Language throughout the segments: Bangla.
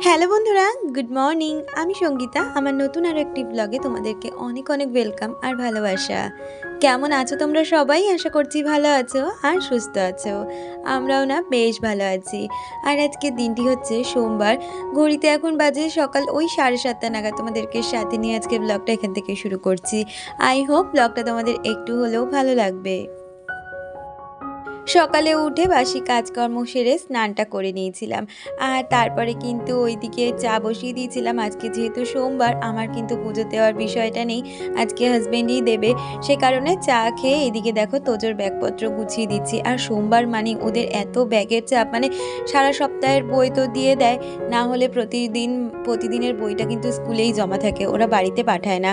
হ্যালো বন্ধুরা, গুড মর্নিং। আমি সঙ্গীতা। আমার নতুন আরও একটি ব্লগে তোমাদেরকে অনেক অনেক ওয়েলকাম আর ভালোবাসা। কেমন আছো তোমরা সবাই? আশা করছি ভালো আছো আর সুস্থ আছো। আমরাও না বেশ ভালো আছি। আর আজকের দিনটি হচ্ছে সোমবার। ঘড়িতে এখন বাজে সকাল ওই 7:30 নাগাদ। তোমাদেরকে সাথে নিয়ে আজকে ব্লগটা এখান থেকে শুরু করছি। আই হোপ ব্লগটা তোমাদের একটু হলেও ভালো লাগবে। সকালে উঠে বাসি কাজকর্ম সেরে স্নানটা করে নিয়েছিলাম, আর তারপরে কিন্তু ওইদিকে চা বসিয়ে দিয়েছিলাম। আজকে যেহেতু সোমবার, আমার কিন্তু পুজো দেওয়ার বিষয়টা নেই, আজকে হাজবেন্ডই দেবে। সে কারণে চা খেয়ে এদিকে দেখো তোজোর ব্যাগপত্র গুছিয়ে দিচ্ছি। আর সোমবার মানে ওদের এত ব্যাগের চাপ, মানে সারা সপ্তাহের বই তো দিয়ে দেয়, না হলে প্রতিদিনের বইটা কিন্তু স্কুলেই জমা থাকে, ওরা বাড়িতে পাঠায় না।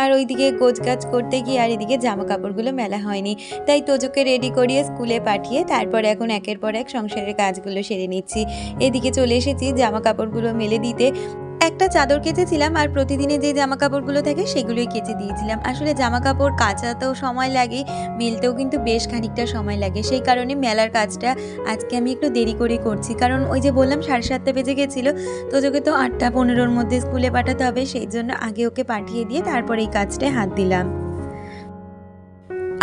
আর ওইদিকে গোছগাছ করতে গিয়ে আর এদিকে জামা কাপড়গুলো মেলা হয়নি, তাই তোজোকে রেডি করিয়ে স্কুলে পাঠিয়ে তারপর এখন একের পর এক সংসারের কাজগুলো সেরে নিচ্ছি। এদিকে চলে এসেছি জামা কাপড়গুলো মেলে দিতে। একটা চাদর কেচেছিলাম, আর প্রতিদিনে যে জামা কাপড়গুলো থাকে সেগুলোই কেচে দিয়েছিলাম। আসলে জামা কাপড় কাচাতেও সময় লাগে, মেলতেও কিন্তু বেশ খানিকটা সময় লাগে, সেই কারণে মেলার কাজটা আজকে আমি একটু দেরি করে করছি। কারণ ওই যে বললাম 7:30 বেজে গেছিলো, তোজোকে তো 8:15-র মধ্যে স্কুলে পাঠাতে হবে, সেই জন্য আগে ওকে পাঠিয়ে দিয়ে তারপর এই কাজটায় হাত দিলাম।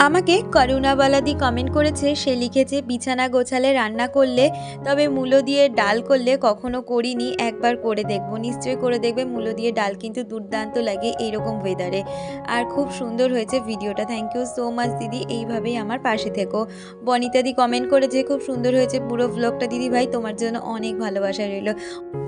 আমাকে করুণাবালাদি কমেন্ট করেছে, সে লিখেছে বিছানা গোছালে রান্না করলে, তবে মূলো দিয়ে ডাল করলে কখনো করিনি, একবার করে দেখবো। নিশ্চয়ই করে দেখবে, মূলো দিয়ে ডাল কিন্তু দুর্দান্ত লাগে এইরকম ওয়েদারে। আর খুব সুন্দর হয়েছে ভিডিওটা, থ্যাংক ইউ সো মাচ দিদি, এইভাবেই আমার পাশে থেকো। বনিতাদি কমেন্ট করেছে খুব সুন্দর হয়েছে পুরো ব্লগটা দিদি ভাই, তোমার জন্য অনেক ভালোবাসা রইল।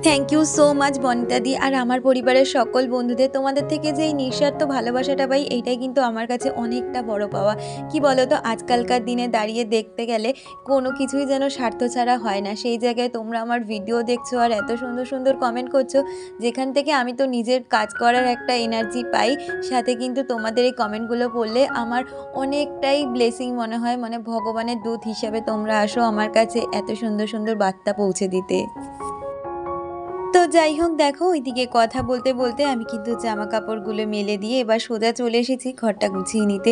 থ্যাংক ইউ সো মাচ বনিতাদি। আর আমার পরিবারের সকল বন্ধুদের তোমাদের থেকে যে এই নিঃস্বার্থ ভালোবাসাটা পাই, এইটাই কিন্তু আমার কাছে অনেকটা বড় পাওয়া। কি বলো তো, আজকালকার দিনে দাঁড়িয়ে দেখতে গেলে কোনো কিছুই যেন স্বার্থ ছাড়া হয় না। সেই জায়গায় তোমরা আমার ভিডিও দেখছো আর এত সুন্দর সুন্দর কমেন্ট করছো, যেখান থেকে আমি তো নিজের কাজ করার একটা এনার্জি পাই, সাথে কিন্তু তোমাদের এই কমেন্টগুলো পড়লে আমার অনেকটাই ব্লেসিং মনে হয়, মানে ভগবানের দূত হিসাবে তোমরা আসো আমার কাছে এত সুন্দর সুন্দর বার্তা পৌঁছে দিতে। তো যাই হোক, দেখো ওইদিকে কথা বলতে বলতে আমি কিন্তু জামা কাপড়গুলো মেলে দিয়ে এবার সোজা চলে এসেছি ঘরটা গুছিয়ে নিতে।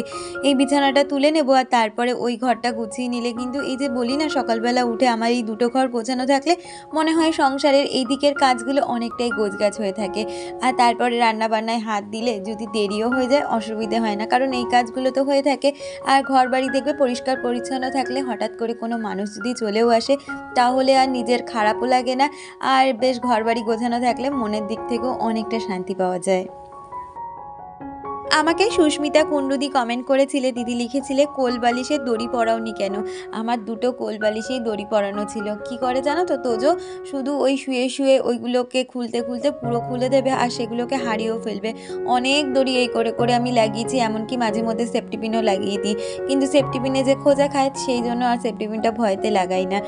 এই বিছানাটা তুলে নেবো, আর তারপরে ওই ঘরটা গুছিয়ে নিলে কিন্তু এই যে বলি না, সকালবেলা উঠে আমার এই দুটো ঘর গোছানো থাকলে মনে হয় সংসারের এই দিকের কাজগুলো অনেকটাই গোছগাছ হয়ে থাকে। আর তারপরে রান্না বান্নায় হাত দিলে যদি দেরিও হয়ে যায় অসুবিধে হয় না, কারণ এই কাজগুলো তো হয়ে থাকে। আর ঘর বাড়ি দেখবে পরিষ্কার পরিচ্ছন্ন থাকলে হঠাৎ করে কোনো মানুষ যদি চলেও আসে, তাহলে আর নিজের খারাপও লাগে না। আর বেশ ঘরবাড়ি গোছানো থাকলে মনের দিক থেকেও অনেকটা শান্তি পাওয়া যায়। আমাকে সুস্মিতা কুণ্ডুদি কমেন্ট করেছিলে, দিদি লিখেছিলে কোল বালিশের দড়ি পরাওনি কেন? আমার দুটো কোল বালিশেই দড়ি পরানো ছিল। কি করে জানো তো, তোজো শুধু ওই শুয়ে শুয়ে ওইগুলোকে খুলতে খুলতে পুরো খুলে দেবে, আর সেগুলোকে হারিয়েও ফেলবে। অনেক দড়ি এই করে করে আমি লাগিয়েছি, এমনকি মাঝে মধ্যে সেফটি পিনও লাগিয়ে দিই, কিন্তু সেফটি পিনে যে খোঁজা খায় সেই জন্য আর সেফটি পিনটা ভয়তে লাগাই না।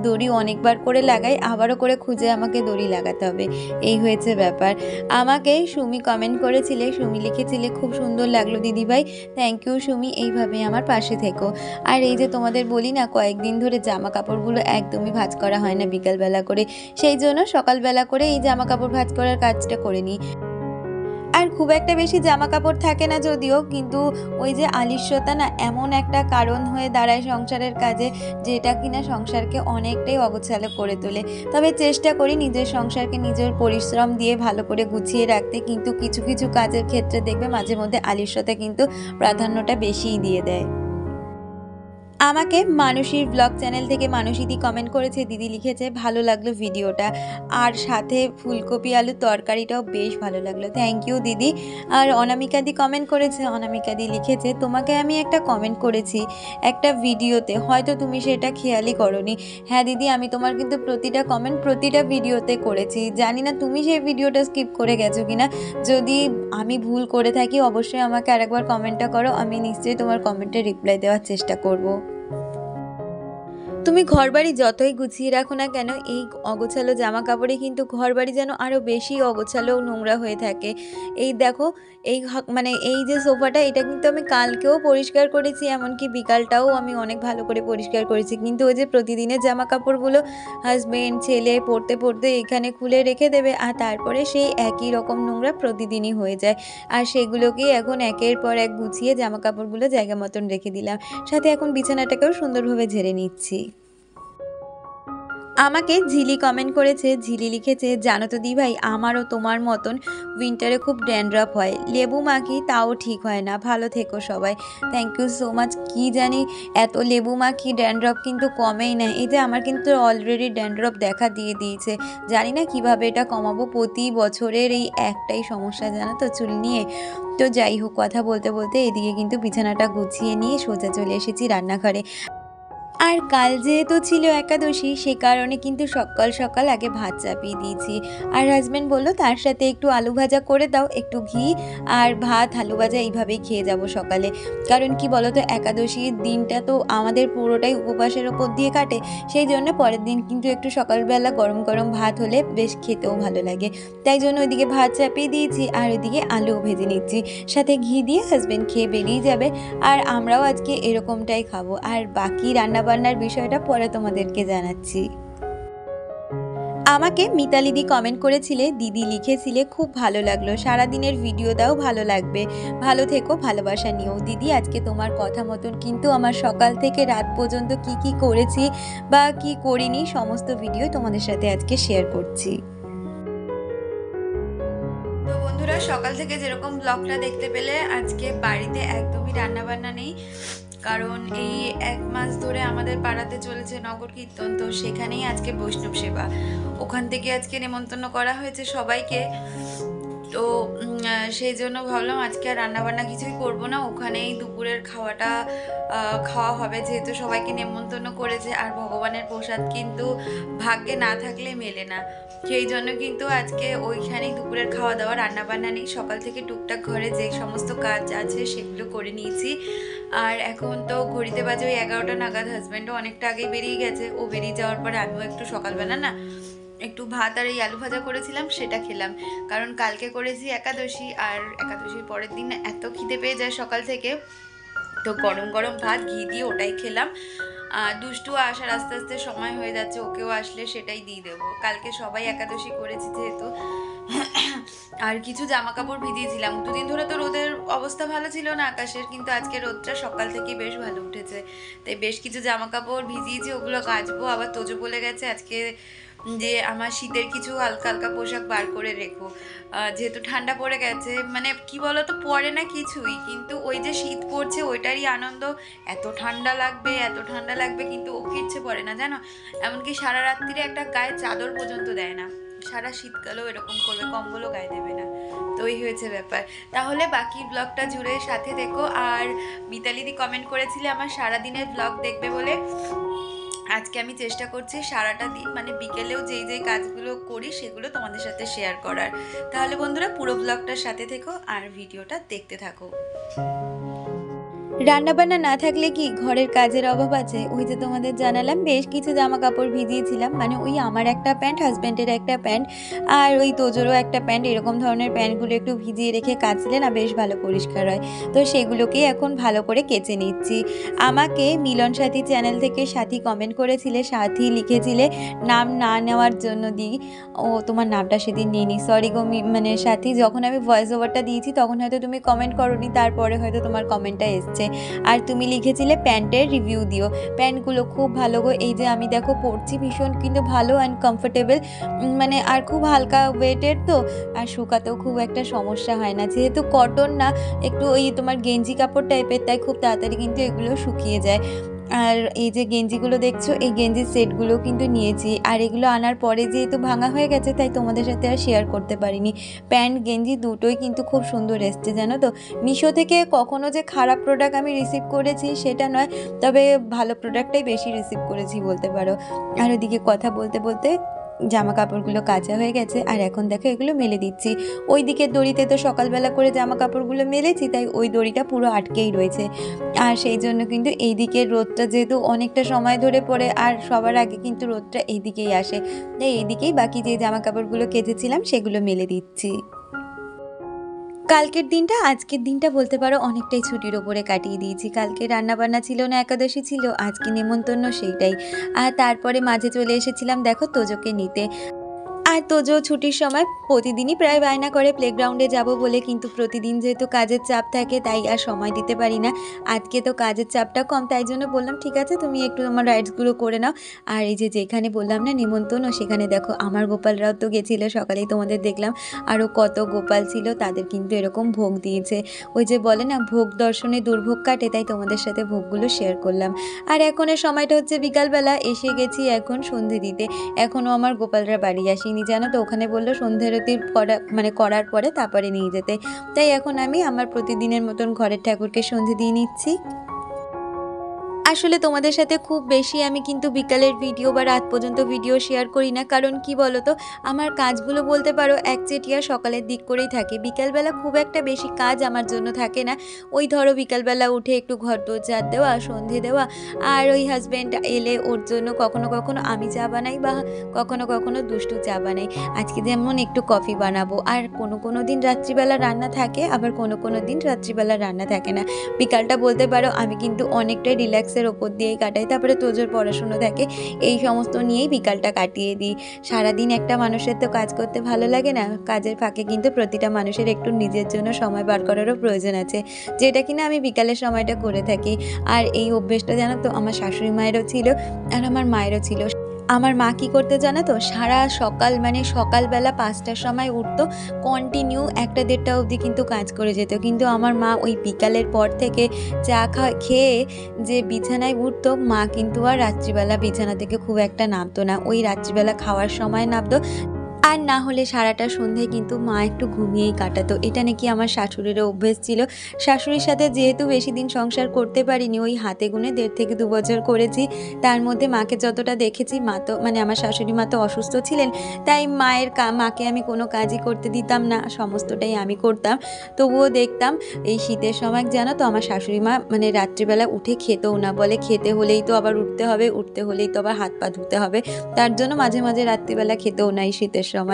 দড়ি অনেকবার করে লাগাই, আবারও করে খুঁজে আমাকে দড়ি লাগাতে হবে, এই হয়েছে ব্যাপার। আমাকে সুমি কমেন্ট করেছিলে, সুমি লিখেছিলে খুব সুন্দর লাগলো দিদিভাই, থ্যাংক ইউ সুমি, এইভাবে আমার পাশে থেকো। আর এই যে তোমাদের বলি না, কয়েকদিন ধরে জামা কাপড়গুলো একদমই ভাঁজ করা হয় না বিকালবেলা করে, সেই জন্য সকালবেলা করে এই জামা কাপড় ভাঁজ করার কাজটা করে নিই। আর খুব একটা বেশি জামা কাপড় থাকে না যদিও, কিন্তু ওই যে আলিস্যতা না এমন একটা কারণ হয়ে দাঁড়ায় সংসারের কাজে, যেটা কিনা সংসারকে অনেকটাই অগোছালো করে তোলে। তবে চেষ্টা করি নিজের সংসারকে নিজের পরিশ্রম দিয়ে ভালো করে গুছিয়ে রাখতে, কিন্তু কিছু কিছু কাজের ক্ষেত্রে দেখবে মাঝে মধ্যে আলিস্যতা কিন্তু প্রাধান্যটা বেশিই দিয়ে দেয়। আমাকে মানসীর ব্লগ চ্যানেল থেকে মানসীদি কমেন্ট করেছে, দিদি লিখেছে ভালো লাগলো ভিডিওটা, আর সাথে ফুলকপি আলু তরকারিটাও বেশ ভালো লাগলো, থ্যাংক ইউ দিদি। আর অনামিকাদি কমেন্ট করেছে, অনামিকাদি লিখেছে তোমাকে আমি একটা কমেন্ট করেছি একটা ভিডিওতে, হয়তো তুমি সেটা খেয়ালই করোনি। হ্যাঁ দিদি, আমি তোমার কিন্তু প্রতিটা কমেন্ট প্রতিটা ভিডিওতে করেছি, জানি না তুমি সেই ভিডিওটা স্কিপ করে গেছো কিনা। যদি আমি ভুল করে থাকি অবশ্যই আমাকে আরেকবার কমেন্টটা করো, আমি নিশ্চয়ই তোমার কমেন্টে রিপ্লাই দেওয়ার চেষ্টা করব। তুমি ঘরবাড়ি যতই গুছিয়ে রাখো না কেন, এই অগোছালো জামা কাপড়ে কিন্তু ঘরবাড়ি যেন আরও বেশি অগোছালো নোংরা হয়ে থাকে। এই দেখো, মানে এই যে সোফাটা, এটা কিন্তু আমি কালকেও পরিষ্কার করেছি, এমনকি বিকালটাও আমি অনেক ভালো করে পরিষ্কার করেছি, কিন্তু ওই যে প্রতিদিনের জামা কাপড়গুলো হাজবেন্ড ছেলে পরতে পরতে এখানে খুলে রেখে দেবে, আর তারপরে সেই একই রকম নোংরা প্রতিদিনই হয়ে যায়। আর সেগুলোকেই এখন একের পর এক গুছিয়ে জামা কাপড়গুলো জায়গা মতন রেখে দিলাম, সাথে এখন বিছানাটাকেও সুন্দরভাবে ঝেড়ে নিচ্ছি। আমাকে ঝিলি কমেন্ট করেছে, ঝিলি লিখেছে, জানো তো দি ভাই আমারও তোমার মতন উইন্টারে খুব ড্যান্ড্রাফ হয়, লেবু মাখি তাও ঠিক হয় না, ভালো থেকো সবাই। Thank you so much. কি জানি এত লেবু মাখি ড্যান্ড্রফ কিন্তু কমেই না। এই যে আমার কিন্তু অলরেডি ড্যান্ড্রফ দেখা দিয়েছে, জানি না কিভাবে এটা কমাবো। প্রতি বছরের এই একটাই সমস্যা জানো তো চুল নিয়ে। তো যাই হোক, কথা বলতে বলতে এদিকে কিন্তু বিছানাটা গুছিয়ে নিয়ে সোজা চলে এসেছি রান্নাঘরে। আর কাল যেহেতু ছিল একাদশী, সে কারণে কিন্তু সকাল সকাল আগে ভাত চাপিয়ে দিয়েছি। আর হাজব্যান্ড বললো তার সাথে একটু আলু ভাজা করে দাও, একটু ঘি আর ভাত আলু ভাজা এইভাবেই খেয়ে যাব সকালে। কারণ কি বলো তো, একাদশীর দিনটা তো আমাদের পুরোটাই উপবাসের ওপর দিয়ে কাটে, সেই জন্য পরের দিন কিন্তু একটু সকালবেলা গরম গরম ভাত হলে বেশ খেতেও ভালো লাগে। তাই জন্য ওইদিকে ভাত চাপিয়ে দিয়েছি আর ওইদিকে আলুও ভেজে নিচ্ছি, সাথে ঘি দিয়ে হাজব্যান্ড খেয়ে বেরিয়ে যাবে। আর আমরাও আজকে এরকমটাই খাবো। আর বাকি রান্নাবান্নার বিষয়টা পরে তোমাদেরকে জানাচ্ছি। আমাকে মিতালিদি কমেন্ট করেছিলে, দিদি লিখেছিলে খুব ভালো লাগলো, সারাদিনের ভিডিও দাও, ভালো লাগবে, ভালো থেকো, ভালোবাসা নিও। দিদি আজকে তোমার কথা মতন কিন্তু আমার সকাল থেকে রাত পর্যন্ত কি কি করেছি বা কি করিনি সমস্ত ভিডিও তোমাদের সাথে আজকে শেয়ার করছি। তো বন্ধুরা, সকাল থেকে যেরকম ব্লগটা দেখতে পেলে, আজকে বাড়িতে একদমই রান্নাবান্না নেই। কারণ এই 1 মাস ধরে আমাদের পাড়াতে চলেছে নগর কীর্তন, তো সেখানেই আজকে বৈষ্ণব সেবা, ওখান থেকে আজকে নেমন্তন্ন করা হয়েছে সবাইকে। তো সেই জন্য ভাবলাম আজকে আর রান্নাবান্না কিছুই করব না, ওখানেই দুপুরের খাওয়াটা খাওয়া হবে, যেহেতু সবাইকে নেমন্তন্ন করেছে। আর ভগবানের প্রসাদ কিন্তু ভাগ্যে না থাকলে মেলে না, সেই জন্য কিন্তু আজকে ওইখানেই দুপুরের খাওয়া দাওয়া, রান্নাবান্না নেই। সকাল থেকে টুকটাক ঘরে যে সমস্ত কাজ আছে সেগুলো করে নিয়েছি। আর এখন তো ঘড়িতে বাজে ওই 11টা নাগাদ। হাজব্যান্ডও অনেকটা আগেই বেরিয়ে গেছে, ও বেরিয়ে যাওয়ার পরে আমিও একটু সকালবেলা না একটু ভাত আর এই আলু ভাজা করেছিলাম, সেটা খেলাম। কারণ কালকে করেছি একাদশী, আর একাদশীর পরের দিন এত খিদে পেয়ে যায় সকাল থেকে, তো গরম গরম ভাত ঘি দিয়ে ওটাই খেলাম। দুষ্টু আসার আস্তে আস্তে সময় হয়ে যাচ্ছে, ওকেও আসলে সেটাই দিয়ে দেবো। কালকে সবাই একাদশী করেছি যেহেতু। আর কিছু জামা কাপড় ভিজিয়েছিলাম, 2 দিন ধরে তো রোদের অবস্থা ভালো ছিল না আকাশের, কিন্তু আজকে রোদটা সকাল থেকে বেশ ভালো উঠেছে, তাই বেশ কিছু জামা কাপড় ভিজিয়েছি, ওগুলো কাচবো। আবার তোজো বলে গেছে আজকে যে আমার শীতের কিছু হালকা হালকা পোশাক বার করে রেখো, যেহেতু ঠান্ডা পড়ে গেছে। মানে কি বলতো, পড়ে না কিছুই, কিন্তু ওই যে শীত পড়ছে ওইটারই আনন্দ, এত ঠান্ডা লাগবে এত ঠান্ডা লাগবে, কিন্তু ও ইচ্ছে পড়ে না জানো। এমনকি সারা রাত্রিরে একটা গায়ে চাদর পর্যন্ত দেয় না, সারা শীতকালেও এরকম করবে, কম্বলও গায়ে দেবে না। তো এই হয়েছে ব্যাপার। তাহলে বাকি ব্লগটা জুড়ে সাথে দেখো। আর মিতালিদি কমেন্ট করেছিলে আমার সারাদিনের ব্লগ দেখবে বলে, আজকে আমি চেষ্টা করছি সারাটা দিন মানে বিকেলেও যেই যেই কাজগুলো করি সেগুলো তোমাদের সাথে শেয়ার করার। তাহলে বন্ধুরা পুরো ব্লগটার সাথে থেকো আর ভিডিওটা দেখতে থাকো। রান্নাবান্না না থাকলে কি ঘরের কাজের অভাব আছে? ওই যে তোমাদের জানালাম বেশ কিছু জামা কাপড় ভিজিয়েছিলাম, মানে ওই আমার একটা প্যান্ট, হাজব্যান্ডের একটা প্যান্ট আর ওই তোজোরও একটা প্যান্ট, এরকম ধরনের প্যান্টগুলো একটু ভিজিয়ে রেখে কাচলে না বেশ ভালো পরিষ্কার হয়। তো সেগুলোকেই এখন ভালো করে কেচে নিচ্ছি। আমাকে মিলন সাথী চ্যানেল থেকে সাথী কমেন্ট করেছিলে, সাথী লিখেছিলে নাম না নেওয়ার জন্য দিই, ও তোমার নামটা সেদিন নিইনি, সরি গো। মানে সাথী, যখন আমি ভয়েস ওভারটা দিয়েছি তখন হয়তো তুমি কমেন্ট করোনি, তারপরে হয়তো তোমার কমেন্টটা এসছে। আর তুমি লিখেছিলে প্যান্টের রিভিউ দিও, প্যান্টগুলো খুব ভালো গো। এই যে আমি দেখো পরছি, ভীষণ কিন্তু ভালো অ্যান্ড কমফোর্টেবল, মানে আর খুব হালকা ওয়েটের তো, আর শুকাতেও খুব একটা সমস্যা হয় না, যেহেতু কটন না, একটু ওই তোমার গেঞ্জি কাপড় টাইপের, তাই খুব তাড়াতাড়ি কিন্তু এগুলো শুকিয়ে যায়। আর এই যে গেঞ্জিগুলো দেখছো, এই গেঞ্জির সেটগুলো কিন্তু নিয়েছি, আর এগুলো আনার পরে যেহেতু ভাঙা হয়ে গেছে তাই তোমাদের সাথে আর শেয়ার করতে পারিনি। প্যান্ট গেঞ্জি দুটোই কিন্তু খুব সুন্দর এসছে জানো তো। মিশো থেকে কখনো যে খারাপ প্রোডাক্ট আমি রিসিভ করেছি সেটা নয়, তবে ভালো প্রোডাক্টটাই বেশি রিসিভ করেছি বলতে পারো। আর ওদিকে কথা বলতে বলতে জামা কাপড়গুলো কাচা হয়ে গেছে, আর এখন দেখো এগুলো মেলে দিচ্ছি। ওই দিকের দড়িতে তো সকালবেলা করে জামা কাপড়গুলো মেলেছি, তাই ওই দড়িটা পুরো আটকেই রয়েছে। আর সেই জন্য কিন্তু এই দিকের রোদটা যেহেতু অনেকটা সময় ধরে পড়ে, আর সবার আগে কিন্তু রোদটা এই দিকেই আসে, তাই এই দিকেই বাকি যে জামা কাপড়গুলো কেচেছিলাম সেগুলো মেলে দিচ্ছি। কালকের দিনটা আজকের দিনটা বলতে পারো অনেকটাই ছুটির ওপরে কাটিয়ে দিয়েছি। কালকে রান্নাবান্না ছিল না, একাদশী ছিল, আজকে নেমন্তন্ন সেইটাই। আর তারপরে মাঝে চলে এসেছিলাম দেখো তোজোকে নিতে। আর তোজো ছুটির সময় প্রতিদিনই প্রায় বায়না করে প্লেগ্রাউন্ডে যাব বলে, কিন্তু প্রতিদিন যেহেতু কাজের চাপ থাকে তাই আর সময় দিতে পারি না। আজকে তো কাজের চাপটা কম, তাই জন্য বললাম ঠিক আছে তুমি একটু তোমার রাইডসগুলো করে নাও। আর এই যে যেখানে বললাম না নিমন্ত্রণ, সেখানে দেখো আমার গোপালরাও তো গেছিলো, সকালেই তোমাদের দেখলাম আরও কত গোপাল ছিল, তাদের কিন্তু এরকম ভোগ দিয়েছে। ওই যে বলে না ভোগ দর্শনে দুর্ভোগ কাটে, তাই তোমাদের সাথে ভোগগুলো শেয়ার করলাম। আর এখনের সময়টা হচ্ছে বিকালবেলা, এসে গেছি এখন সন্ধে দিতে। এখনও আমার গোপালরা বাড়ি আসেনি জানো তো, ওখানে বললো সন্ধ্যারতি করার পরে তারপরে নিয়ে যেতে। তাই এখন আমি আমার প্রতিদিনের মতন ঘরের ঠাকুরকে সন্ধে দিয়ে নিচ্ছি। আসলে তোমাদের সাথে খুব বেশি আমি কিন্তু বিকালের ভিডিও বা রাত পর্যন্ত ভিডিও শেয়ার করি না, কারণ কি বলো তো, আমার কাজগুলো বলতে পারো একচেটিয়া সকালের দিক করেই থাকে। বিকালবেলা খুব একটা বেশি কাজ আমার জন্য থাকে না। ওই ধরো বিকালবেলা উঠে একটু ঘর দোর ঝাড় দেওয়া, সন্ধে দেওয়া, আর ওই হাজব্যান্ড এলে ওর জন্য কখনো কখনো আমি চা বানাই বা কখনো কখনো দুষ্টু চা বানাই। আজকে যেমন একটু কফি বানাবো। আর কোনো দিন রাত্রিবেলা রান্না থাকে, আবার কোনো দিন রাত্রিবেলা রান্না থাকে না। বিকালটা বলতে পারো আমি কিন্তু অনেকটাই রিল্যাক্সের ওপর দিয়েই কাটাই। তারপরে তোজোর পড়াশুনো থাকে, এই সমস্ত নিয়েই বিকালটা কাটিয়ে দিই। সারাদিন একটা মানুষের তো কাজ করতে ভালো লাগে না, কাজের ফাঁকে কিন্তু প্রতিটা মানুষের একটু নিজের জন্য সময় বার করারও প্রয়োজন আছে, যেটা কিনা আমি বিকালের সময়টা করে থাকি। আর এই অভ্যেসটা জানো তো আমার শাশুড়ি মায়েরও ছিল আর আমার মায়েরও ছিল। আমার মা কী করতে জানো তো, সারা সকাল সকালবেলা 5টার সময় উঠতো, কন্টিনিউ 1টা-1:30টা অবধি কিন্তু কাজ করে যেত। কিন্তু আমার মা ওই বিকালের পর থেকে চা খেয়ে যে বিছানায় উঠতো, মা কিন্তু আর রাত্রিবেলা বিছানা থেকে খুব একটা নামতো না। ওই রাত্রিবেলা খাওয়ার সময় নামতো, আর না হলে সারাটা সন্ধ্যায় কিন্তু মা একটু ঘুমিয়েই কাটাতো। এটা নাকি আমার শাশুড়িরও অভ্যেস ছিল। শাশুড়ির সাথে যেহেতু বেশি দিন সংসার করতে পারিনি, ওই হাতে গুনে 1.5 থেকে 2 বছর করেছি, তার মধ্যে মাকে যতটা দেখেছি, মা তো আমার শাশুড়ি মা তো অসুস্থ ছিলেন, তাই মাকে আমি কোনো কাজই করতে দিতাম না, সমস্তটাই আমি করতাম। তবুও দেখতাম এই শীতের সময় জানো তো আমার শাশুড়ি মা রাত্রিবেলা উঠে খেতেও না, বলে খেতে হলেই তো আবার উঠতে হলেই তো আবার হাত পা ধুতে হবে, তার জন্য মাঝে মাঝে রাত্রিবেলা খেতেও নাই শীতের সময়।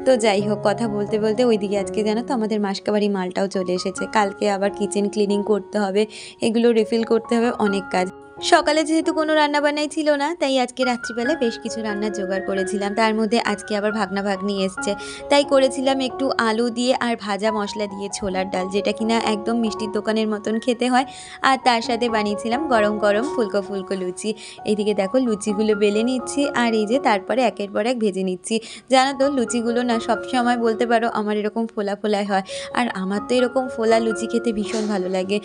তো যাই হোক, কথা বলতে বলতে ওইদিকে আজকে জানো তো আমাদের মাসকাবাড়ি মালটাও চলে এসেছে। কালকে আবার কিচেন ক্লিনিং করতে হবে, এগুলো রিফিল করতে হবে, অনেক কাজ। সকালে যেহেতু কোনো রান্নাবান্নাই ছিল না, তাই আজকে রাত্রিবেলায় বেশ কিছু রান্নার জোগাড় করেছিলাম। তার মধ্যে আজকে আবার ভাগনা ভাগ্নি এসছে, তাই করেছিলাম একটু আলু দিয়ে আর ভাজা মশলা দিয়ে ছোলার ডাল, যেটা কিনা একদম মিষ্টির দোকানের মতন খেতে হয়। আর তার সাথে বানিয়েছিলাম গরম গরম ফুলকো ফুলকো লুচি। এইদিকে দেখো লুচিগুলো বেলে নিচ্ছি, আর এই যে তারপরে একের পর এক ভেজে নিচ্ছি। জানো তো লুচিগুলো না সবসময় বলতে পারো আমার এরকম ফোলা ফোলা হয়, আর আমার তো এরকম ফোলা লুচি খেতে ভীষণ ভালো লাগে।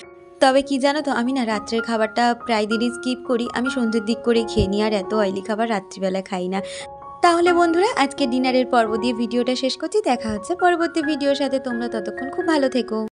তবে কি জানো তো, আমি না রাত্রের খাবারটা প্রায় দিনই স্কিপ করি, আমি সন্ধ্যের দিক করে খেয়ে নিই, আর এত অয়েলি খাবার রাত্রিবেলা খাই না। তাহলে বন্ধুরা আজকে ডিনারের পর্ব দিয়ে ভিডিওটা শেষ করছি। দেখা হচ্ছে পরবর্তী ভিডিওর সাথে, তোমরা ততক্ষণ খুব ভালো থেকো।